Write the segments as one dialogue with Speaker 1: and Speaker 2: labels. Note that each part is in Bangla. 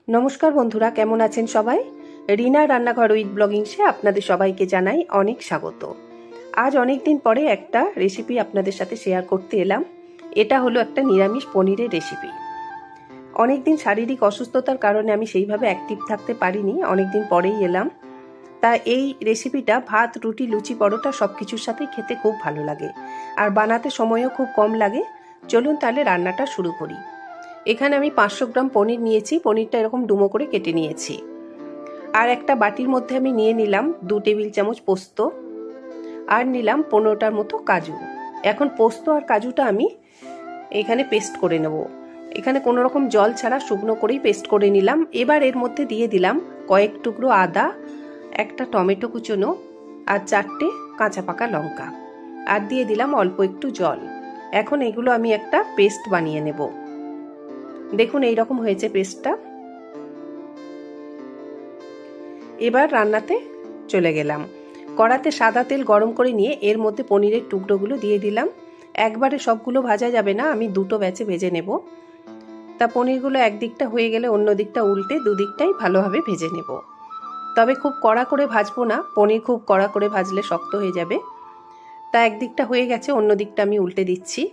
Speaker 1: নমস্কার বন্ধুরা, কেমন আছেন সবাই? রিনা রান্নাঘর উইথ ব্লগিংসে আপনাদের সবাইকে জানাই অনেক স্বাগত। আজ অনেক দিন পরে একটা রেসিপি আপনাদের সাথে শেয়ার করতে এলাম। এটা হলো একটা নিরামিষ পনিরের রেসিপি। অনেকদিন শারীরিক অসুস্থতার কারণে আমি সেইভাবে অ্যাক্টিভ থাকতে পারিনি, অনেকদিন পরেই এলাম। তা এই রেসিপিটা ভাত, রুটি, লুচি, পরোটা সব কিছুর সাথেই খেতে খুব ভালো লাগে, আর বানাতে সময়ও খুব কম লাগে। চলুন তাহলে রান্নাটা শুরু করি। এখানে আমি 500 গ্রাম পনির নিয়েছি। পনিরটা এরকম ডুমো করে কেটে নিয়েছি। আর একটা বাটির মধ্যে আমি নিয়ে নিলাম 2 টেবিল চামচ পোস্ত, আর নিলাম 15টার মতো কাজু। এখন পোস্ত আর কাজুটা আমি এখানে পেস্ট করে নেব। এখানে কোনো রকম জল ছাড়া শুকনো করেই পেস্ট করে নিলাম। এবার এর মধ্যে দিয়ে দিলাম কয়েক টুকরো আদা, একটা টমেটো কুচোনো, আর 4টে কাঁচা পাকা লঙ্কা, আর দিয়ে দিলাম অল্প একটু জল। এখন এগুলো আমি একটা পেস্ট বানিয়ে নেব। দেখুন এইরকম হয়েছে পেস্টটা। এবার রান্নাতে চলে গেলাম। কড়াতে সাদা তেল গরম করে নিয়ে এর মধ্যে পনিরের টুকরোগুলো দিয়ে দিলাম। একবারে সবগুলো ভাজা যাবে না, আমি দুটো ব্যাচে ভেজে নেব। তা পনিরগুলো একদিকটা হয়ে গেলে অন্য দিকটা উল্টে দুদিকটাই ভালোভাবে ভেজে নেব। তবে খুব কড়া করে ভাজবো না, পনির খুব কড়া করে ভাজলে শক্ত হয়ে যাবে। তা একদিকটা হয়ে গেছে, অন্য দিকটা আমি উল্টে দিচ্ছি।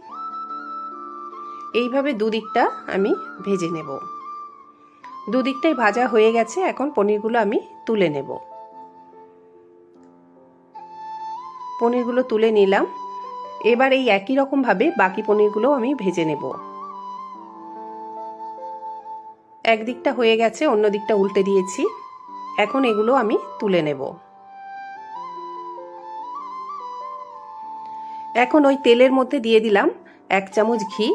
Speaker 1: এইভাবে দুদিকটা আমি ভেজে নেব। দুদিকটাই ভাজা হয়ে গেছে, এখন পনিরগুলো আমি তুলে নেব। পনিরগুলো তুলে নিলাম। এবার এই একই রকম ভাবে বাকি পনিরগুলো আমি ভেজে নেব। একদিকটা হয়ে গেছে, অন্য দিকটা উল্টে দিয়েছি। এখন এগুলো আমি তুলে নেব। এখন ওই তেলের মধ্যে দিয়ে দিলাম 1 চামচ ঘি,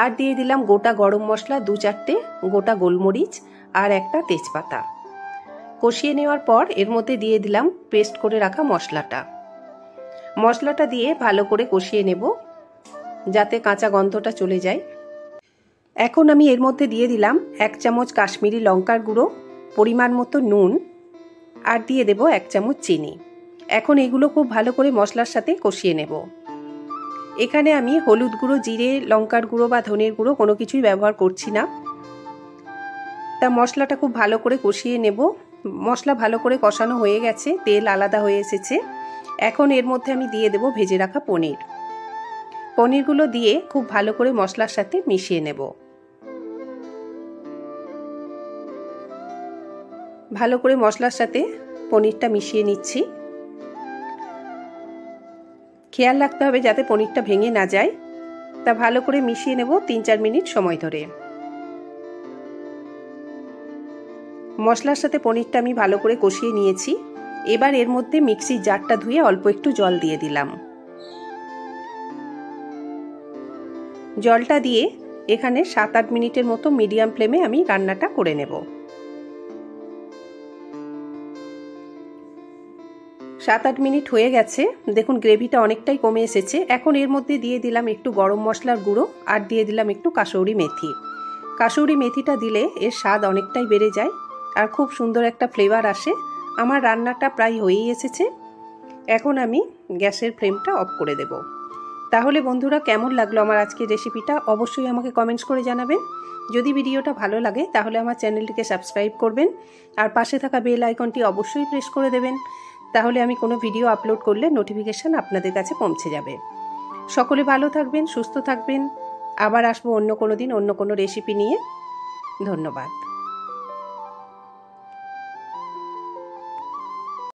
Speaker 1: আর দিয়ে দিলাম গোটা গরম মশলা 2-4টে, গোটা গোলমরিচ, আর একটা তেজপাতা। কষিয়ে নেওয়ার পর এর মধ্যে দিয়ে দিলাম পেস্ট করে রাখা মশলাটা। মশলাটা দিয়ে ভালো করে কষিয়ে নেব যাতে কাঁচা গন্ধটা চলে যায়। এখন আমি এর মধ্যে দিয়ে দিলাম 1 চামচ কাশ্মীরি লঙ্কার গুঁড়ো, পরিমাণ মতো নুন, আর দিয়ে দেব 1 চামচ চিনি। এখন এগুলো খুব ভালো করে মশলার সাথে কষিয়ে নেব। এখানে আমি হলুদ গুঁড়ো, জিরে, লঙ্কার গুঁড়ো বা ধনের গুঁড়ো কোনো কিছুই ব্যবহার করছি না। তা মশলাটা খুব ভালো করে কষিয়ে নেব। মশলা ভালো করে কষানো হয়ে গেছে, তেল আলাদা হয়ে এসেছে। এখন এর মধ্যে আমি দিয়ে দেব ভেজে রাখা পনির। পনিরগুলো দিয়ে খুব ভালো করে মশলার সাথে মিশিয়ে নেব। ভালো করে মশলার সাথে পনিরটা মিশিয়ে নিচ্ছি। খেয়াল রাখতে হবে যাতে পনিরটা ভেঙে না যায়। তা ভালো করে মিশিয়ে নেব 3-4 মিনিট সময় ধরে। মশলার সাথে পনিরটা আমি ভালো করে কষিয়ে নিয়েছি। এবার এর মধ্যে মিক্সির জারটা ধুয়ে অল্প একটু জল দিয়ে দিলাম। জলটা দিয়ে এখানে 7-8 মিনিটের মতো মিডিয়াম ফ্লেমে আমি রান্নাটা করে নেব। 7-8 মিনিট হয়ে গেছে, দেখুন গ্রেভিটা অনেকটাই কমে এসেছে। এখন এর মধ্যে দিয়ে দিলাম একটু গরম মশলার গুঁড়ো, আর দিয়ে দিলাম একটু কাসৌরি মেথি। কাসৌরি মেথিটা দিলে এর স্বাদ অনেকটাই বেড়ে যায়, আর খুব সুন্দর একটা ফ্লেভার আসে। আমার রান্নাটা প্রায় হয়েই এসেছে। এখন আমি গ্যাসের ফ্লেমটা অফ করে দেব। তাহলে বন্ধুরা, কেমন লাগলো আমার আজকের রেসিপিটা অবশ্যই আমাকে কমেন্টস করে জানাবেন। যদি ভিডিওটা ভালো লাগে তাহলে আমার চ্যানেলটিকে সাবস্ক্রাইব করবেন, আর পাশে থাকা বেল আইকনটি অবশ্যই প্রেস করে দেবেন। তাহলে আমি কোনো ভিডিও আপলোড করলে নোটিফিকেশান আপনাদের কাছে পৌঁছে যাবে। সকলে ভালো থাকবেন, সুস্থ থাকবেন। আবার আসবো অন্য কোনো দিন অন্য কোনো রেসিপি নিয়ে। ধন্যবাদ।